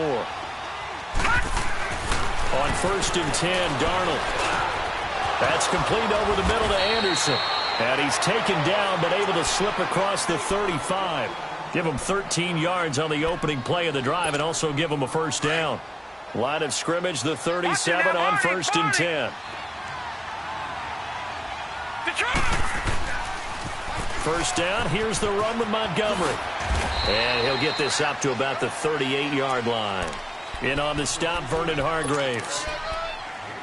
S1: On 1st and 10, Darnold. That's complete over the middle to Anderson. And he's taken down, but able to slip across the 35. Give him 13 yards on the opening play of the drive, and also give him a first down. Line of scrimmage, the 37 on 1st and 10. First down, here's the run with Montgomery. And he'll get this up to about the 38-yard line. In on the stop, Vernon Hargreaves.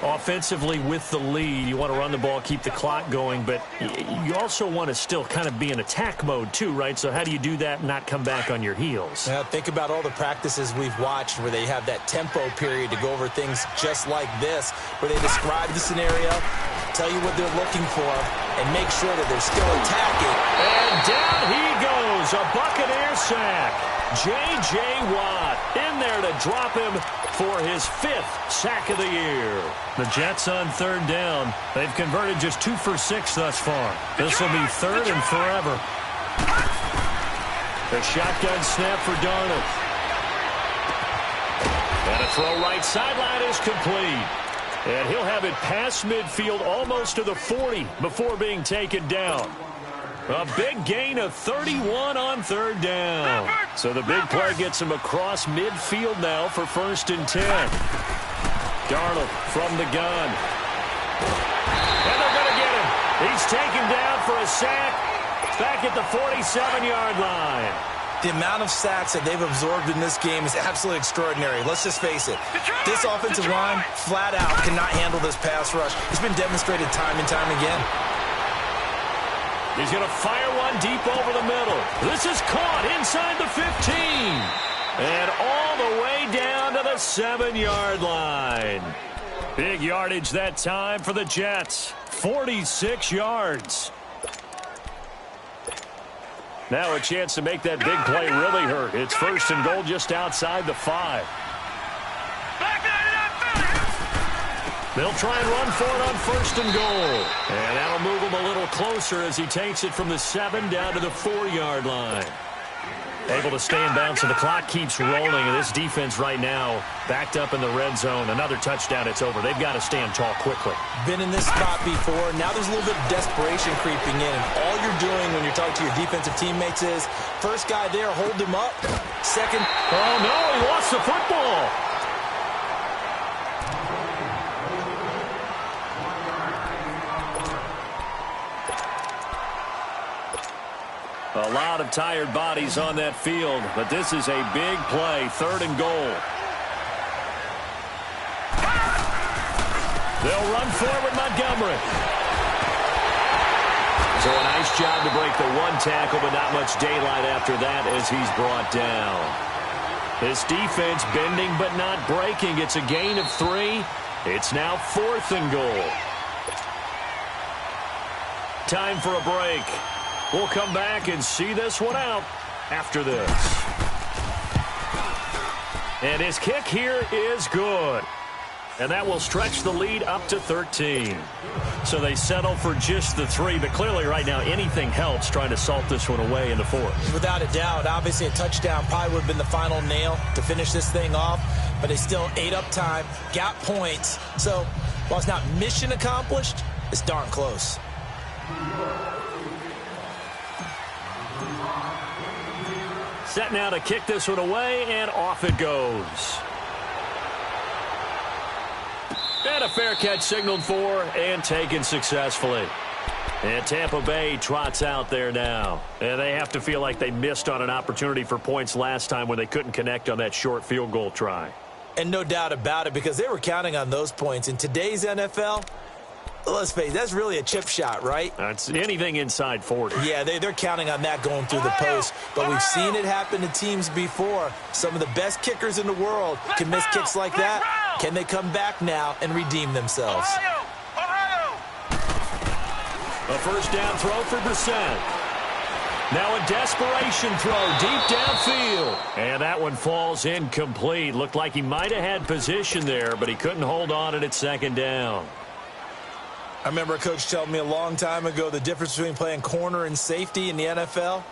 S1: Offensively with the lead, you want to run the ball, keep the clock going, but you also want to still kind of be in attack mode too, right? So how do you do that and not come back on your heels?
S2: Now, think about all the practices we've watched where they have that tempo period to go over things just like this, where they describe the scenario, tell you what they're looking for, and make sure that they're still attacking.
S1: And down he goes, a Buccaneer sack. J.J. Watt in there to drop him for his 5th sack of the year. The Jets on 3rd down. They've converted just 2 for 6 thus far. This will be 3rd and forever. The shotgun snap for Darnold. And a throw right sideline is complete. And he'll have it past midfield almost to the 40 before being taken down. A big gain of 31 on 3rd down. So the big play gets him across midfield now for 1st and 10. Darnold from the gun. And they're going to get him. He's taken down for a sack. Back at the 47-yard line.
S2: The amount of sacks that they've absorbed in this game is absolutely extraordinary. Let's just face it. This offensive line, flat out, cannot handle this pass rush. It's been demonstrated time and time again.
S1: He's going to fire one deep over the middle. This is caught inside the 15. And all the way down to the 7-yard line. Big yardage that time for the Jets. 46 yards. Now a chance to make that big play really hurt. It's 1st and goal just outside the 5. They'll try and run for it on 1st and goal. And that'll move him a little closer as he takes it from the 7 down to the 4-yard line. Able to stay in bounds, and the clock keeps rolling. And this defense right now backed up in the red zone. Another touchdown, it's over. They've got to stand tall quickly.
S2: Been in this spot before. Now there's a little bit of desperation creeping in. And all you're doing when you're talking to your defensive teammates is, first guy there, hold him up. Second.
S1: Oh, no, he lost the football. A lot of tired bodies on that field, but this is a big play, 3rd and goal. They'll run forward, Montgomery. So a nice job to break the 1 tackle, but not much daylight after that as he's brought down. This defense bending but not breaking. It's a gain of 3. It's now 4th and goal. Time for a break. We'll come back and see this one out after this. And his kick here is good. And that will stretch the lead up to 13. So they settle for just the 3, but clearly right now anything helps trying to salt this one away in the 4th.
S2: Without a doubt, obviously a touchdown probably would have been the final nail to finish this thing off, but they still ate up time, got points. So while it's not mission accomplished, it's darn close.
S1: Set now to kick this one away, and off it goes. And a fair catch signaled for and taken successfully. And Tampa Bay trots out there now. And they have to feel like they missed on an opportunity for points last time when they couldn't connect on that short field goal try.
S2: And no doubt about it, because they were counting on those points. In today's NFL, let's face it, that's really a chip shot, right?
S1: That's anything inside 40.
S2: Yeah, they're counting on that going through the post. But we've seen it happen to teams before. Some of the best kickers in the world can miss kicks like that. Can they come back now and redeem themselves?
S1: A first down throw for Brissett. Now a desperation throw deep downfield. And that one falls incomplete. Looked like he might have had position there, but he couldn't hold on at second down.
S2: I remember a coach telling me a long time ago the difference between playing corner and safety in the NFL.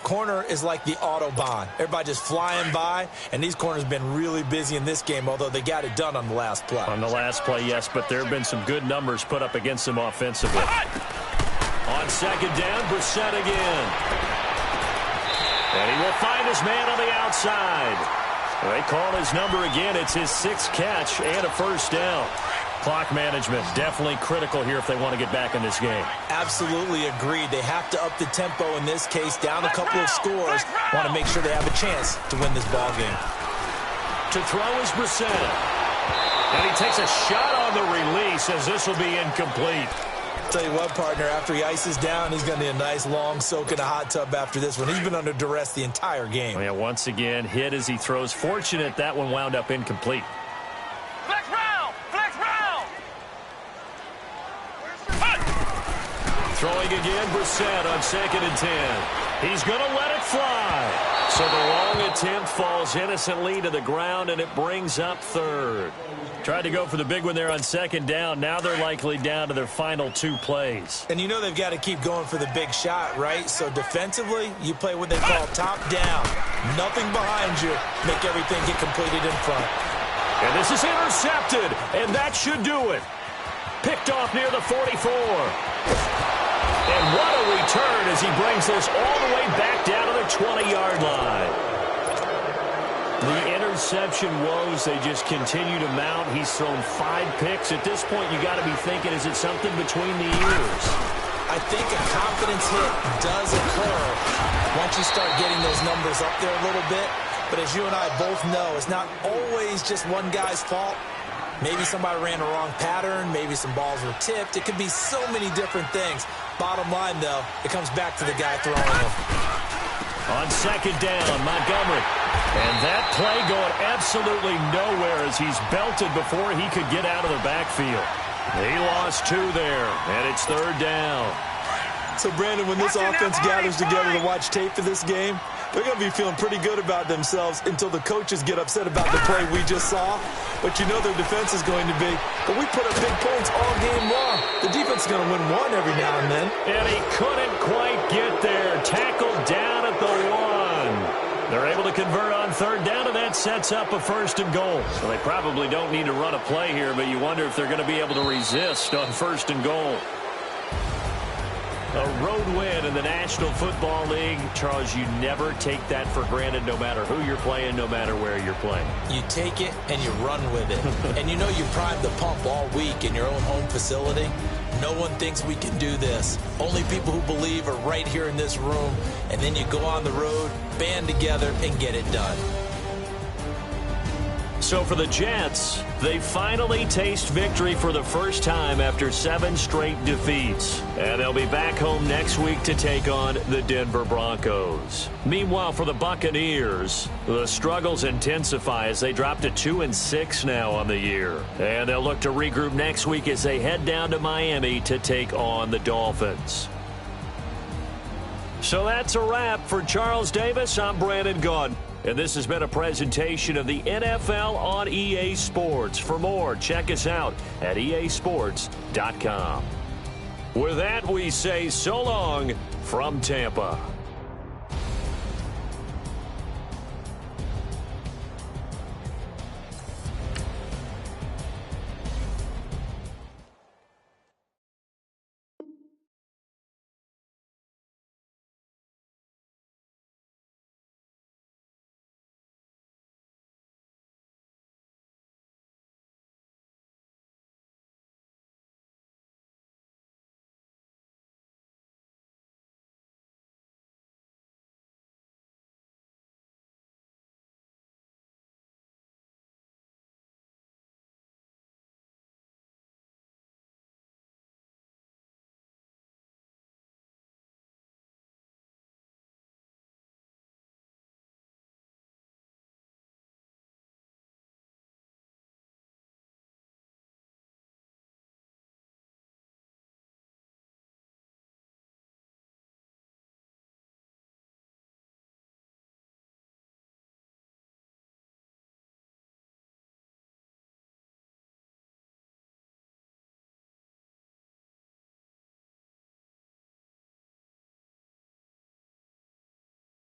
S2: Corner is like the Autobahn. Everybody just flying by, and these corners have been really busy in this game, although they got it done on the last play.
S1: On the last play, yes, but there have been some good numbers put up against them offensively. On second down, Brissett again. And he will find his man on the outside. They call his number again. It's his 6th catch and a first down. Clock management definitely critical here if they want to get back in this game.
S2: Absolutely agreed. They have to up the tempo in this case, down a couple of scores. Want to make sure they have a chance to win this ball game.
S1: To throw is Brissett. And he takes a shot on the release as this will be incomplete.
S2: Tell you what, partner, after he ices down, he's going to need a nice long soak in a hot tub after this one. He's been under duress the entire game.
S1: Yeah, once again, hit as he throws. Fortunate that one wound up incomplete.
S3: Flex round! Flex round!
S1: Throwing again, Brissett on 2nd and 10. He's going to let it fly. So the long attempt falls innocently to the ground, and it brings up 3rd. Tried to go for the big one there on 2nd down. Now they're likely down to their final 2 plays.
S2: And you know they've got to keep going for the big shot, right? So defensively, you play what they call top down. Nothing behind you. Make everything get completed in front.
S1: And this is intercepted, and that should do it. Picked off near the 44. And what a return as he brings this all the way back down to the 20-yard line. The interception woes, they just continue to mount. He's thrown 5 picks. At this point, you got to be thinking, is it something between the ears?
S2: I think a confidence hit does occur once you start getting those numbers up there a little bit. But as you and I both know, it's not always just one guy's fault. Maybe somebody ran a wrong pattern. Maybe some balls were tipped. It could be so many different things. Bottom line, though, it comes back to the guy throwing them.
S1: On 2nd down, Montgomery. And that play going absolutely nowhere as he's belted before he could get out of the backfield. He lost 2 there, and it's 3rd down.
S2: So, Brandon, when this offense gathers together to watch tape for this game, they're going to be feeling pretty good about themselves until the coaches get upset about the play we just saw. But you know their defense is going to be, but we put up big points all game long. The defense is going to win one every now and then.
S1: And he couldn't quite get there. Tackled down at the 1. They're able to convert on 3rd down, and that sets up a 1st and goal. So they probably don't need to run a play here, but you wonder if they're going to be able to resist on 1st and goal. A road win in the National Football League. Charles, you never take that for granted no matter who you're playing, no matter where you're playing.
S2: You take it and you run with it. And you know you primed the pump all week in your own home facility. No one thinks we can do this. Only people who believe are right here in this room. And then you go on the road, band together, and get it done.
S1: So for the Jets, they finally taste victory for the first time after 7 straight defeats. And they'll be back home next week to take on the Denver Broncos. Meanwhile, for the Buccaneers, the struggles intensify as they drop to 2-6 now on the year. And they'll look to regroup next week as they head down to Miami to take on the Dolphins. So that's a wrap. For Charles Davis, I'm Brandon Gaudin. And this has been a presentation of the NFL on EA Sports. For more, check us out at easports.com. With that, we say so long from Tampa.